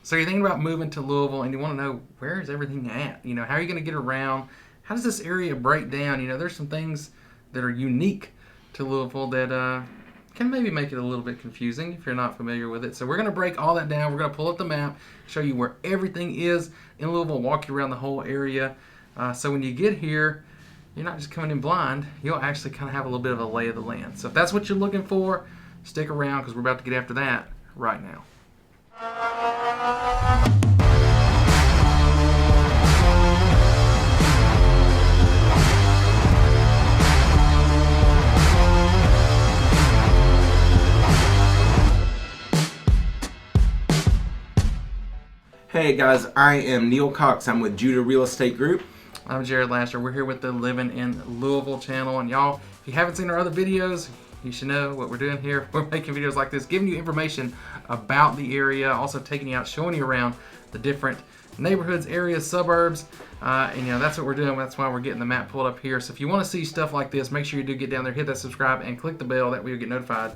So you're thinking about moving to Louisville and you want to know, where is everything at? How are you going to get around? How does this area break down? There's some things that are unique to Louisville that can maybe make it a little bit confusing if you're not familiar with it. So we're going to break all that down. We're going to pull up the map, show you where everything is in Louisville, walk you around the whole area. So when you get here, you're not just coming in blind. You'll actually kind of have a little bit of a lay of the land. So if that's what you're looking for, stick around because we're about to get after that right now. Hey guys, I am Neal Cox. I'm with Judah Real Estate Group. I'm Jared Lasher. We're here with the Living in Louisville channel. And y'all, if you haven't seen our other videos, you should know what we're doing here. We're making videos like this, giving you information about the area, also taking you out, showing you around the different neighborhoods, areas, suburbs. And that's what we're doing. That's why we're getting the map pulled up here. So if you want to see stuff like this, make sure you do get down there, hit that subscribe, and click the bell. That way you'll get notified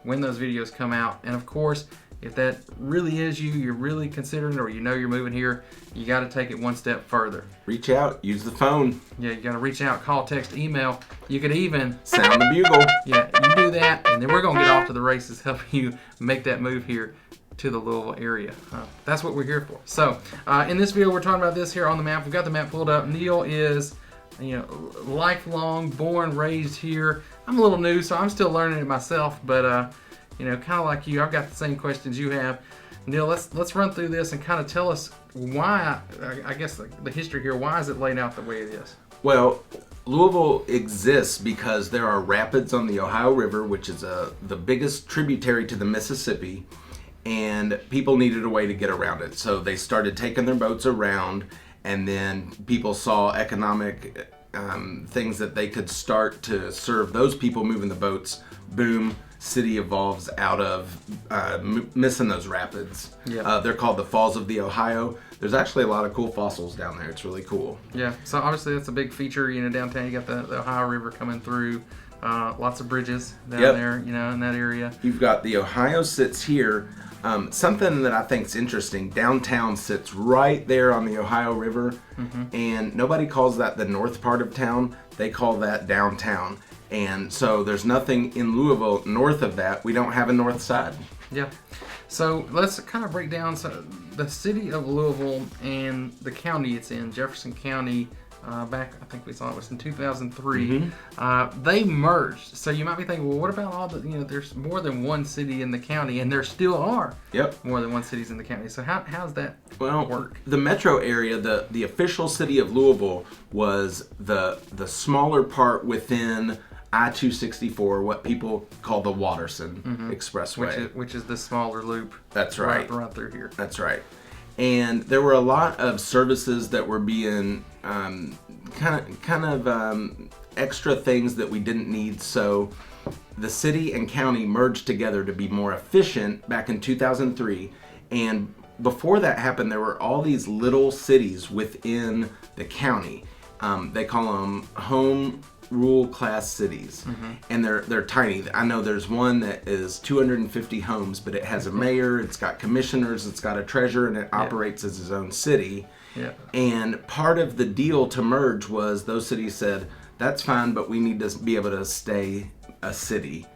when those videos come out. And of course, if that really is you're really considering, or you're moving here, you got to take it one step further. Reach out, use the phone. Yeah, you got to reach out, call, text, email. You could even sound the bugle. Yeah, you do that, and then we're going to get off to the races, helping you make that move here to the Louisville area. That's what we're here for. So, in this video, we're talking about this here on the map. We've got the map pulled up. Neal is, lifelong, born, raised here. I'm a little new, so I'm still learning it myself, but kind of like you, I've got the same questions you have. Neal, let's run through this and kind of tell us why, I guess the history here, why is it laid out the way it is? Well, Louisville exists because there are rapids on the Ohio River, which is the biggest tributary to the Mississippi, and people needed a way to get around it. So they started taking their boats around, and then people saw economic things that they could start to serve those people moving the boats. Boom. City evolves out of missing those rapids. Yeah. They're called the Falls of the Ohio. There's actually a lot of cool fossils down there. It's really cool. Yeah, so obviously that's a big feature. Downtown you got the Ohio River coming through. Lots of bridges down there, in that area. You've got the Ohio sits here. Something that I think is interesting, downtown sits right there on the Ohio River, and nobody calls that the north part of town. They call that downtown. And so there's nothing in Louisville north of that. We don't have a north side. Yeah. So let's kind of break down the city of Louisville and the county it's in, Jefferson County. Back, I think we saw it was in 2003. They merged. So you might be thinking, well, what about all the, there's more than one city in the county, and there still are more than one cities in the county. So how's that work? The metro area, the official city of Louisville was the smaller part within I-264, what people call the Watterson Expressway. Which is the smaller loop. That's right. Right through here. That's right. And there were a lot of services that were being kind of extra things that we didn't need. So the city and county merged together to be more efficient back in 2003. And before that happened, there were all these little cities within the county. They call them home rule class cities, and they're tiny. I know there's one that is 250 homes, but it has a mayor, it's got commissioners, it's got a treasurer, and it operates as its own city. And part of the deal to merge was those cities said, that's fine, but we need to be able to stay a city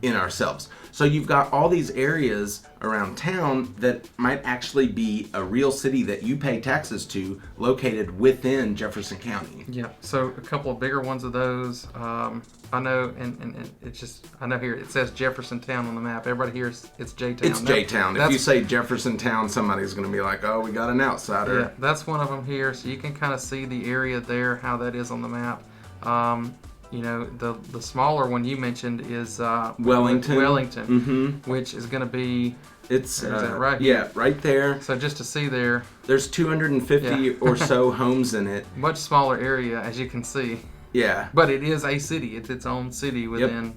in ourselves. So you've got all these areas around town that might actually be a real city that you pay taxes to, located within Jefferson County. Yeah, so a couple of bigger ones of those. I know, and it's just, I know here it says Jefferson Town on the map. Everybody here, it's J-Town. It's J-Town. If you say Jefferson Town, somebody's going to be like, oh, we got an outsider. Yeah, that's one of them here. So you can kind of see the area there, how that is on the map. The smaller one you mentioned is Wellington, which is going to be, it's right here? Yeah, right there. So just to see there's 250 or so homes in it. Much smaller area, as you can see. Yeah. But it is a city. It's its own city within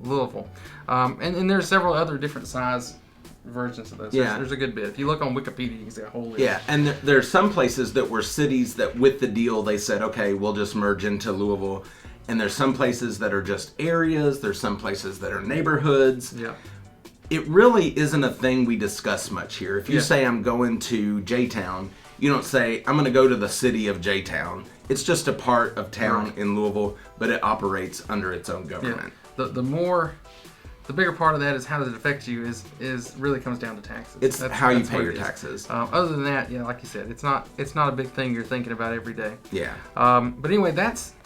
Louisville. And there's several other different size versions of those. Yeah. There's a good bit. If you look on Wikipedia, you can see a whole list. Yeah, and there are some places that were cities that with the deal they said, okay, we'll just merge into Louisville. And there's some places that are just areas. There's some places that are neighborhoods. Yeah. it really isn't a thing we discuss much here. If you Yeah. say I'm going to J-Town, you don't say I'm going to go to the city of J-Town. It's just a part of town in Louisville, but it operates under its own government. The bigger part of that is how does it affect you is really comes down to taxes. It's how you that's pay what your it is. taxes. Other than that, yeah, like you said, it's not a big thing you're thinking about every day. Yeah. But anyway,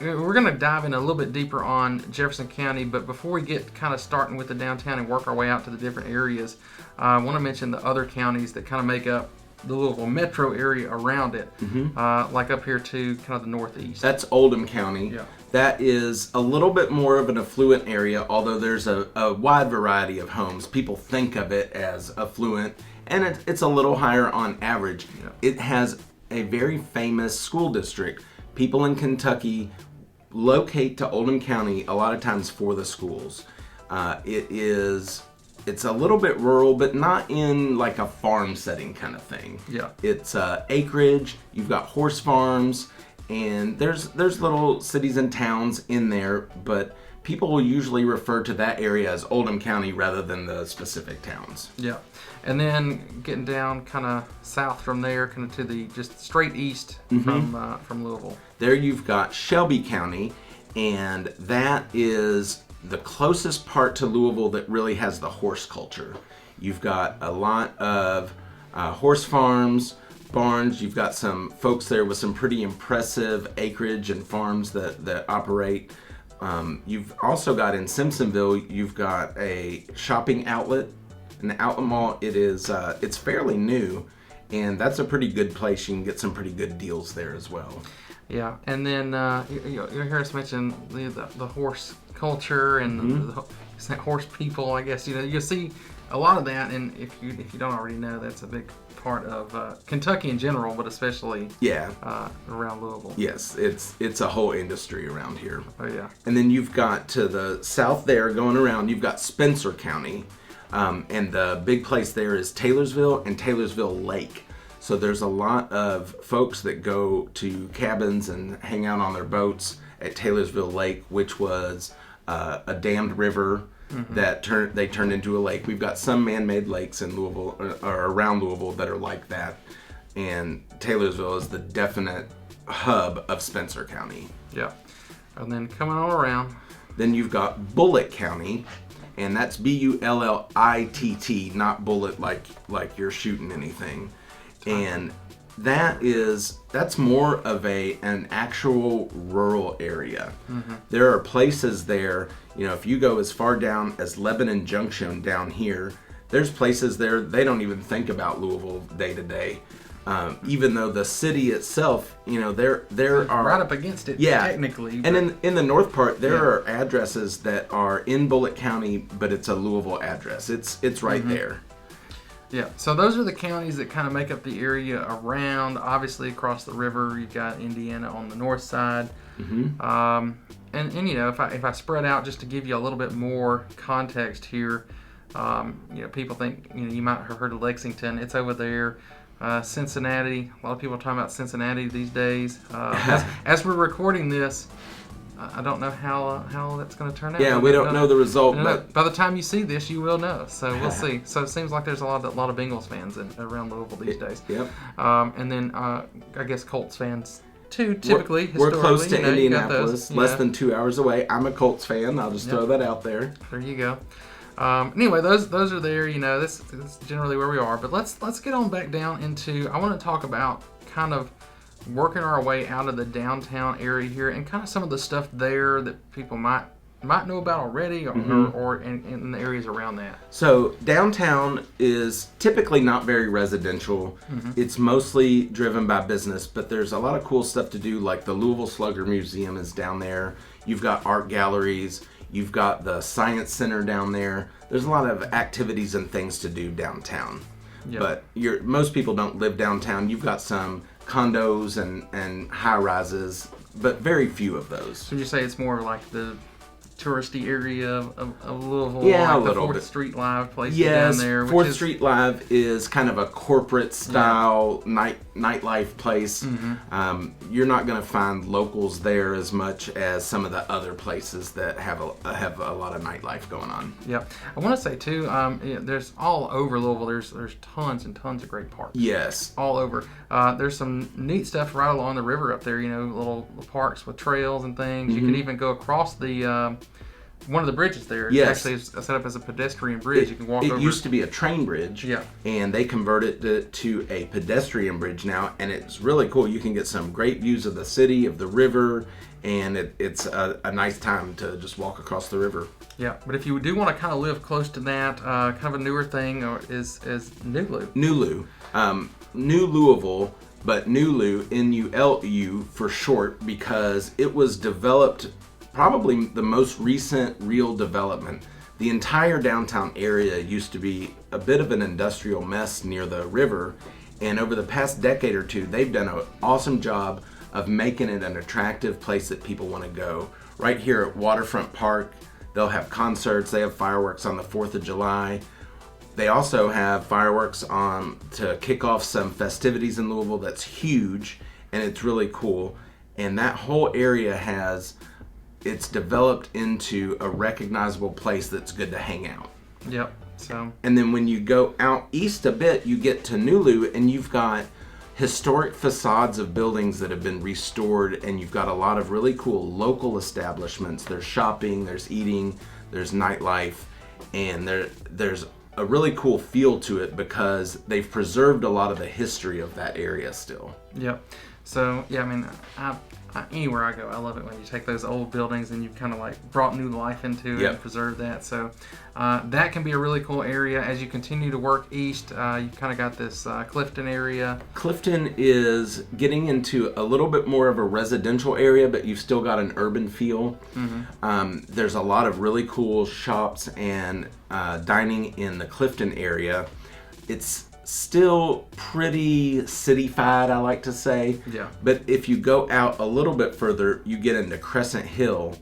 we're going to dive in a little bit deeper on Jefferson County. But before we get kind of starting with the downtown and work our way out to the different areas, I want to mention the other counties that kind of make up the Louisville Metro area around it, like up here to kind of the northeast. That's Oldham County. Yeah. That is a little bit more of an affluent area, although there's a wide variety of homes. People think of it as affluent, and it's a little higher on average. Yeah. It has a very famous school district. People in Kentucky locate to Oldham County a lot of times for the schools. It's a little bit rural, but not in like a farm setting kind of thing. Yeah. It's acreage. You've got horse farms, and there's little cities and towns in there, but people will usually refer to that area as Oldham County rather than the specific towns. Yeah. And then getting down kind of south from there, kind of to the just straight east from Louisville. There you've got Shelby County, and that is the closest part to Louisville that really has the horse culture. You've got a lot of horse farms, barns. You've got some folks there with some pretty impressive acreage and farms that operate. You've also got in Simpsonville, you've got a shopping outlet, an outlet mall. It's fairly new, and that's a pretty good place. You can get some pretty good deals there as well. Yeah, and then you hear us mention the horse culture and the horse people. I guess you'll see a lot of that, and if you don't already know, that's a big part of Kentucky in general, but especially around Louisville. Yes, it's a whole industry around here. Oh yeah. And then you've got to the south there going around, you've got Spencer County, and the big place there is Taylorsville and Taylorsville Lake. So there's a lot of folks that go to cabins and hang out on their boats at Taylorsville Lake, which was a dammed river that they turned into a lake. We've got some man-made lakes in Louisville or around Louisville that are like that, and Taylorsville is the definite hub of Spencer County. Yeah. And then coming on around, then you've got Bullitt County, and that's Bullitt, not bullet like you're shooting anything. And that's more of an actual rural area. There are places there, if you go as far down as Lebanon Junction down here, there's places there they don't even think about Louisville day to day. Even though the city itself, there are right up against it, technically. And in the north part, there are addresses that are in Bullitt County, but it's a Louisville address. It's right there. Yeah, so those are the counties that kind of make up the area around. Obviously, across the river, you've got Indiana on the north side. And if I spread out just to give you a little bit more context here, people think you might have heard of Lexington. It's over there. Cincinnati. A lot of people are talking about Cincinnati these days. As we're recording this, I don't know how that's going to turn out. Yeah, we don't know the result, but by the time you see this, you will know. So we'll see. So it seems like there's a lot of Bengals fans around Louisville these days. Yep. And then I guess Colts fans too. Typically, we're close to Indianapolis, less those, than 2 hours away. I'm a Colts fan. I'll just throw that out there. There you go. Anyway, those are there. This is generally where we are. But let's get on back down into. I want to talk about kind of working our way out of the downtown area here, and kind of some of the stuff there that people might know about already, or in the areas around that. So downtown is typically not very residential. It's mostly driven by business, but there's a lot of cool stuff to do, like the Louisville Slugger Museum is down there. You've got art galleries. You've got the Science Center down there. There's a lot of activities and things to do downtown. Yep. But most people don't live downtown. You've got some condos and high rises, but very few of those. So you say it's more like the touristy area of Louisville. Yeah, like a little the 4th bit. Street Live place Yes, down there. 4th Street Live is kind of a corporate style nightlife place. You're not going to find locals there as much as some of the other places that have a lot of nightlife going on. Yep. I want to say too, there's all over Louisville. There's tons and tons of great parks. Yes. All over. There's some neat stuff right along the river up there. You know, little parks with trails and things. You can even go across the one of the bridges there. Yes. It's actually set up as a pedestrian bridge. You can walk over. It used to be a train bridge. Yeah. And they converted it to a pedestrian bridge now, and it's really cool. You can get some great views of the city, of the river, and it's a nice time to just walk across the river. Yeah, but if you do want to kind of live close to that, kind of a newer thing is New Louisville, but Nulu, N-U-L-U for short, because it was developed probably the most recent real development. The entire downtown area used to be a bit of an industrial mess near the river, and over the past decade or two, they've done an awesome job of making it an attractive place that people want to go. Right here at Waterfront Park, they'll have concerts, they have fireworks on the 4th of July. They also have fireworks on to kick off some festivities in Louisville that's huge, and it's really cool. And that whole area it's developed into a recognizable place that's good to hang out. Yep. So. And then when you go out east a bit, you get to Nulu, and you've got historic facades of buildings that have been restored, and you've got a lot of really cool local establishments. There's shopping, there's eating, there's nightlife, and there's a really cool feel to it because they've preserved a lot of the history of that area still. Yep. So yeah, I mean, anywhere I go, I love it when you take those old buildings and you've kind of like brought new life into it and preserved that. So that can be a really cool area. As you continue to work east, you've kind of got this Clifton area. Clifton is getting into a little bit more of a residential area, but you've still got an urban feel. There's a lot of really cool shops and dining in the Clifton area. It's still pretty city-fied, I like to say. Yeah. But if you go out a little bit further, you get into Crescent Hill.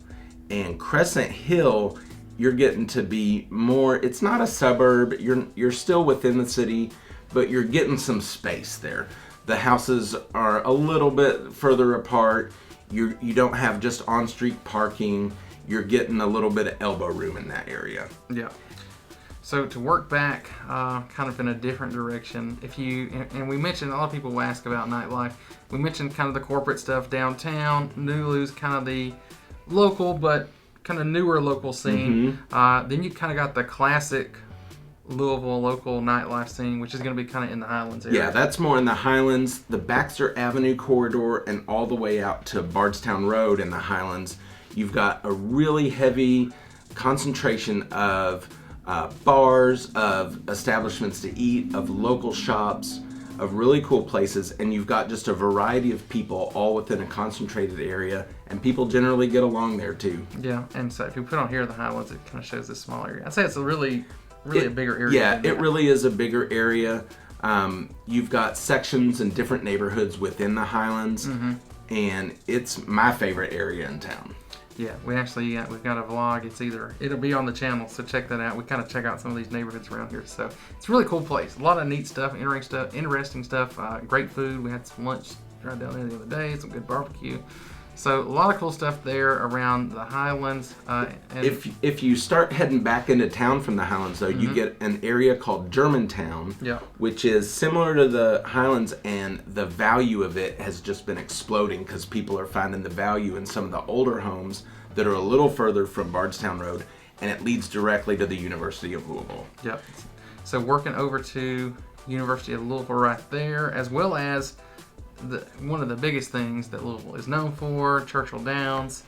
And Crescent Hill, you're getting to be more, it's not a suburb, you're still within the city, but you're getting some space there. The houses are a little bit further apart. You don't have just on-street parking. You're getting a little bit of elbow room in that area. Yeah. So to work back kind of in a different direction, and we mentioned, a lot of people will ask about nightlife. We mentioned kind of the corporate stuff downtown. Nulu's kind of the local, but kind of newer local scene. Then you kind of got the classic Louisville local nightlife scene, which is going to be kind of in the Highlands area. Yeah, that's more in the Highlands, the Baxter Avenue corridor, and all the way out to Bardstown Road in the Highlands. You've got a really heavy concentration of bars, of establishments to eat, of local shops, of really cool places, and you've got just a variety of people all within a concentrated area, and people generally get along there too. Yeah, and so if you put on here the Highlands, it kind of shows this small area. I'd say it's a really a bigger area. Yeah, it really is a bigger area. You've got sections and different neighborhoods within the Highlands, and it's my favorite area in town. Yeah, we've got a vlog. It'll be on the channel, so check that out. We kind of check out some of these neighborhoods around here. So it's a really cool place. A lot of neat stuff, interesting stuff, great food. We had some lunch right down there the other day, some good barbecue. So a lot of cool stuff there around the Highlands. And if you start heading back into town from the Highlands, though, you get an area called Germantown, which is similar to the Highlands, and the value of it has just been exploding because people are finding the value in some of the older homes that are a little further from Bardstown Road, and it leads directly to the University of Louisville. Yep. So working over to University of Louisville right there, as well as one of the biggest things that Louisville is known for, Churchill Downs.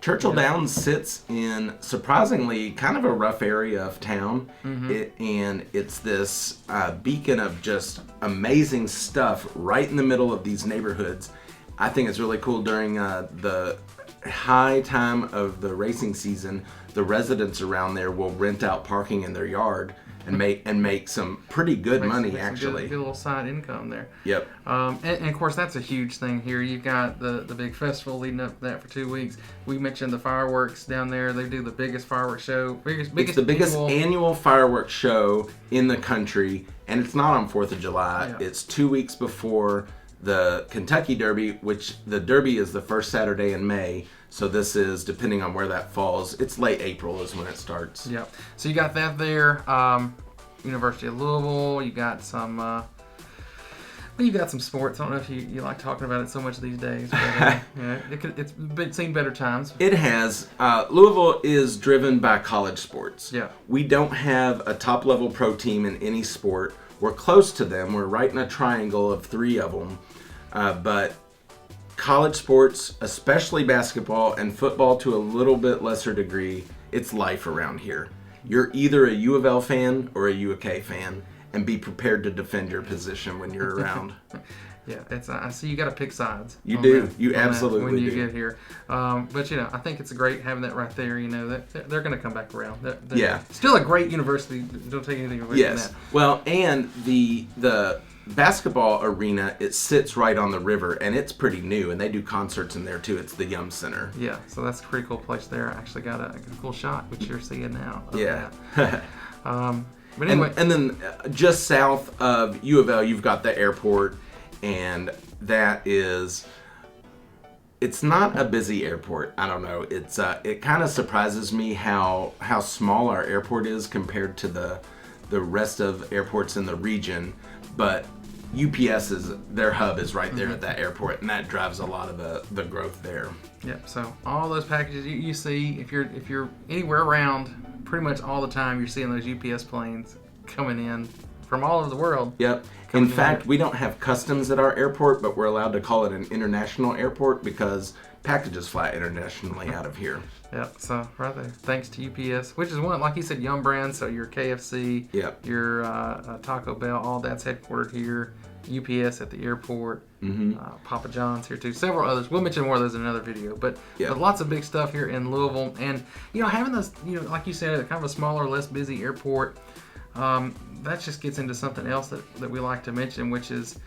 Churchill Downs sits in surprisingly kind of a rough area of town, and it's this beacon of just amazing stuff right in the middle of these neighborhoods. I think it's really cool during the high time of the racing season. The residents around there will rent out parking in their yard and make some pretty good money Make some actually. good little side income there. Yep. And of course that's a huge thing here. You've got the big festival leading up to that for 2 weeks. We mentioned the fireworks down there. They do the biggest fireworks show. It's the biggest annual fireworks show in the country, and it's not on 4th of July. Yeah. It's 2 weeks before the Kentucky Derby, which the Derby is the first Saturday in May. So this is, depending on where that falls, it's late April is when it starts. Yeah. So you got that there. University of Louisville. You got some. You got some sports. I don't know if you like talking about it so much these days. But, it's seen better times. It has. Louisville is driven by college sports. Yeah. We don't have a top-level pro team in any sport. We're close to them. We're right in a triangle of 3 of them. But college sports, especially basketball and football to a little bit lesser degree, it's life around here. You're either a U of L fan or a UK fan, and be prepared to defend your position when you're around. Yeah, I see you got to pick sides. You do. You absolutely when you do. get here. But I think it's great having that right there. That they're going to come back around. They're Yeah. Still a great university. Don't take anything away from that. Well, and the basketball arena, it sits right on the river, and it's pretty new, and they do concerts in there too. It's the Yum Center. Yeah, so that's a pretty cool place there. I actually got a cool shot, which you're seeing now. Yeah. But anyway. And then just south of U of L, you've got the airport, and it's not a busy airport. I don't know. It kind of surprises me how small our airport is compared to the rest of airports in the region, but UPS their hub is right there at that airport, and that drives a lot of the growth there. Yep. So all those packages you see, if you're anywhere around, pretty much all the time you're seeing those UPS planes coming in from all over the world. Yep. In fact, we don't have customs at our airport, but we're allowed to call it an international airport because packages fly internationally out of here. Yep. So right there, thanks to UPS, which is one, like you said, Yum brand. So your KFC, yep, your Taco Bell, all that's headquartered here. UPS at the airport, Papa John's here too. Several others. We'll mention more of those in another video. But lots of big stuff here in Louisville, and having those, like you said, kind of a smaller, less busy airport. That just gets into something else that we like to mention, which is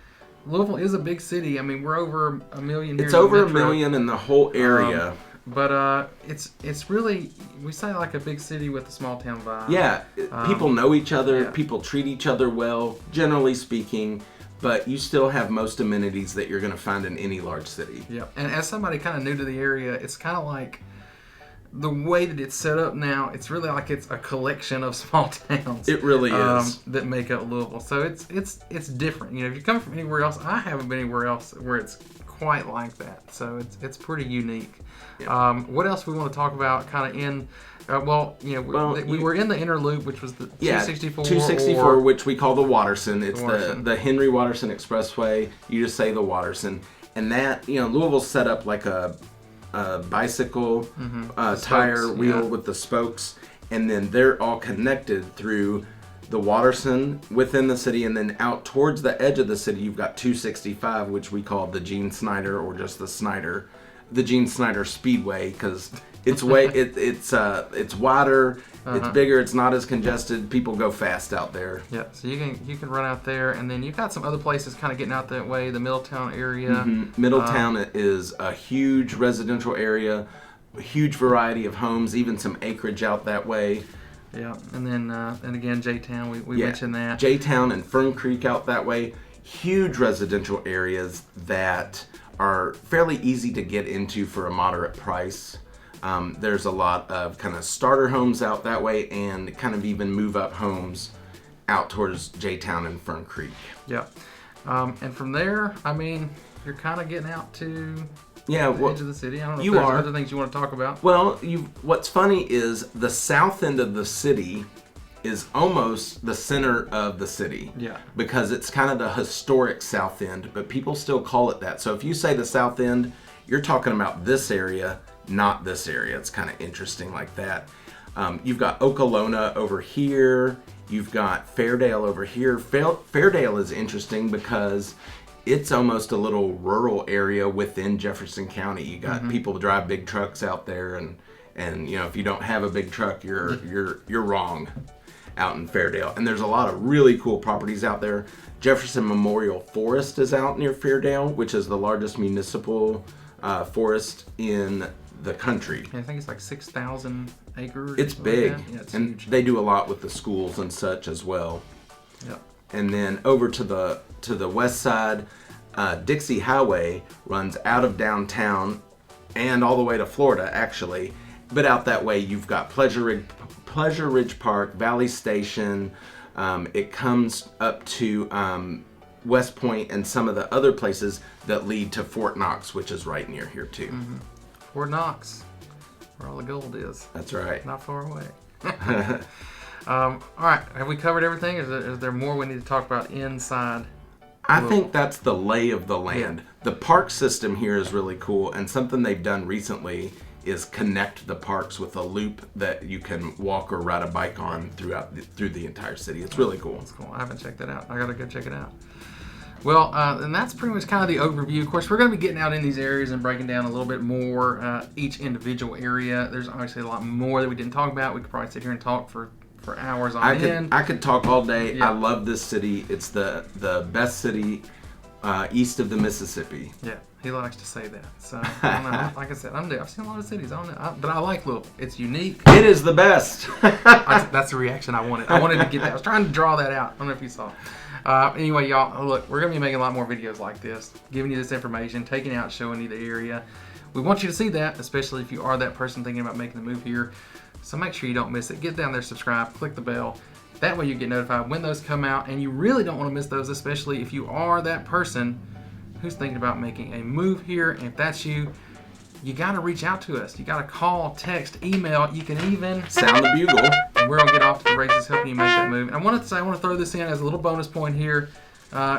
Louisville is a big city. I mean, we're over a million here. It's over a million in the whole area. But it's really, we say like a big city with a small town vibe. Yeah, people know each other. Yeah. People treat each other well, generally speaking. But you still have most amenities that you're going to find in any large city. Yeah, and as somebody kind of new to the area, it's kind of like the way that it's set up now. It's really like it's a collection of small towns. It really is that make up Louisville. So it's different. If you come from anywhere else, I haven't been anywhere else where it's quite like that. So it's pretty unique. Yeah. What else we want to talk about? Kind of in. We were in the inner loop, which was the 264. 264, which we call the Watterson. It's the Henry Watterson Expressway. You just say the Watterson. And that, Louisville's set up like a bicycle tire wheel with the spokes. And then they're all connected through the Watterson within the city. And then out towards the edge of the city, you've got 265, which we call the Gene Snyder or just the Gene Snyder Speedway, because it's it's wider, it's bigger, it's not as congested. People go fast out there. Yeah, so you can run out there, and then you've got some other places kind of getting out that way. The Middletown area. Middletown is a huge residential area, a huge variety of homes, even some acreage out that way. Yeah, and then and again J-Town, we mentioned that. J-Town and Fern Creek out that way, huge residential areas that are fairly easy to get into for a moderate price. There's a lot of kind of starter homes out that way and kind of even move up homes out towards J-Town and Fern Creek. Yeah. And from there, I mean, you're kind of getting out to the edge of the city. I don't know if there's other things you want to talk about. Well, what's funny is the south end of the city is almost the center of the city. Yeah. Because it's kind of the historic south end, but people still call it that. So if you say the south end, you're talking about this area, not this area. It's kind of interesting like that. You've got Okolona over here. You've got Fairdale over here. Fairdale is interesting because it's almost a little rural area within Jefferson County. You got people drive big trucks out there, and if you don't have a big truck, you're wrong. out in Fairdale. And there's a lot of really cool properties out there. Jefferson Memorial Forest is out near Fairdale, which is the largest municipal forest in the country. I think it's like 6,000 acres. It's big, yeah, it's and huge. they do a lot with the schools and such as well. Yep. And then over to the west side, Dixie Highway runs out of downtown and all the way to Florida, actually. But out that way, you've got Pleasure Ridge Park, Valley Station. It comes up to West Point and some of the other places that lead to Fort Knox, which is right near here too. Mm-hmm. Fort Knox, where all the gold is. That's right. Not far away. All right, have we covered everything? Is there more we need to talk about inside? I think that's the lay of the land. Yeah. The park system here is really cool, and something they've done recently is connect the parks with a loop that you can walk or ride a bike on through the entire city. It's really cool. That's cool. I haven't checked that out. I gotta go check it out. Well, and that's pretty much kind of the overview. Of course, we're going to be getting out in these areas and breaking down a little bit more each individual area. There's obviously a lot more that we didn't talk about. We could probably sit here and talk for hours on end. I could talk all day. Yeah. I love this city. It's the best city east of the Mississippi. Yeah, he likes to say that. So, I don't know. Like I said, I've seen a lot of cities. I don't know. But I like Louisville. It's unique. It is the best. That's the reaction I wanted. I wanted to get that. I was trying to draw that out. I don't know if you saw. Anyway, y'all, look, we're going to be making a lot more videos like this, giving you this information, taking out, showing you the area. We want you to see that, especially if you are that person thinking about making the move here. So make sure you don't miss it. Get down there, subscribe, click the bell. That way you get notified when those come out, and you really don't want to miss those, especially if you are that person who's thinking about making a move here. And if that's you, you got to reach out to us. You got to call, text, email. You can even sound the bugle. And we're going to get off to the races helping you make that move. And I want to throw this in as a little bonus point here.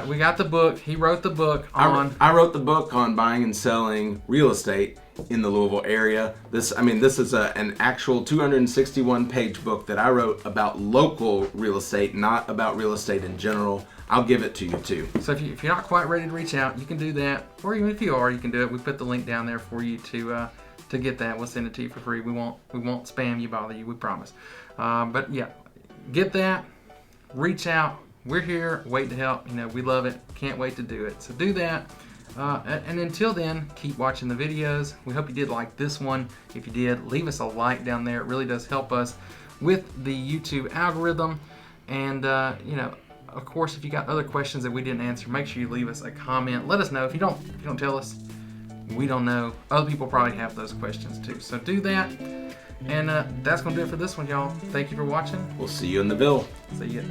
We got the book. He wrote the book on... I wrote the book on buying and selling real estate in the Louisville area. This is an actual 261-page book that I wrote about local real estate, not about real estate in general. I'll give it to you too. So if you're not quite ready to reach out, you can do that. Or even if you are, you can do it. We put the link down there for you to get that. We'll send it to you for free. We won't spam you, bother you. We promise. But yeah, get that. Reach out. We're here, waiting to help. We love it. Can't wait to do it. So do that. And until then, keep watching the videos. We hope you did like this one. If you did, leave us a like down there. It really does help us with the YouTube algorithm. And of course, if you got other questions that we didn't answer, make sure you leave us a comment. Let us know. If you don't tell us, we don't know. Other people probably have those questions too. So do that. And that's going to do it for this one, y'all. Thank you for watching. We'll see you in the Ville. See ya.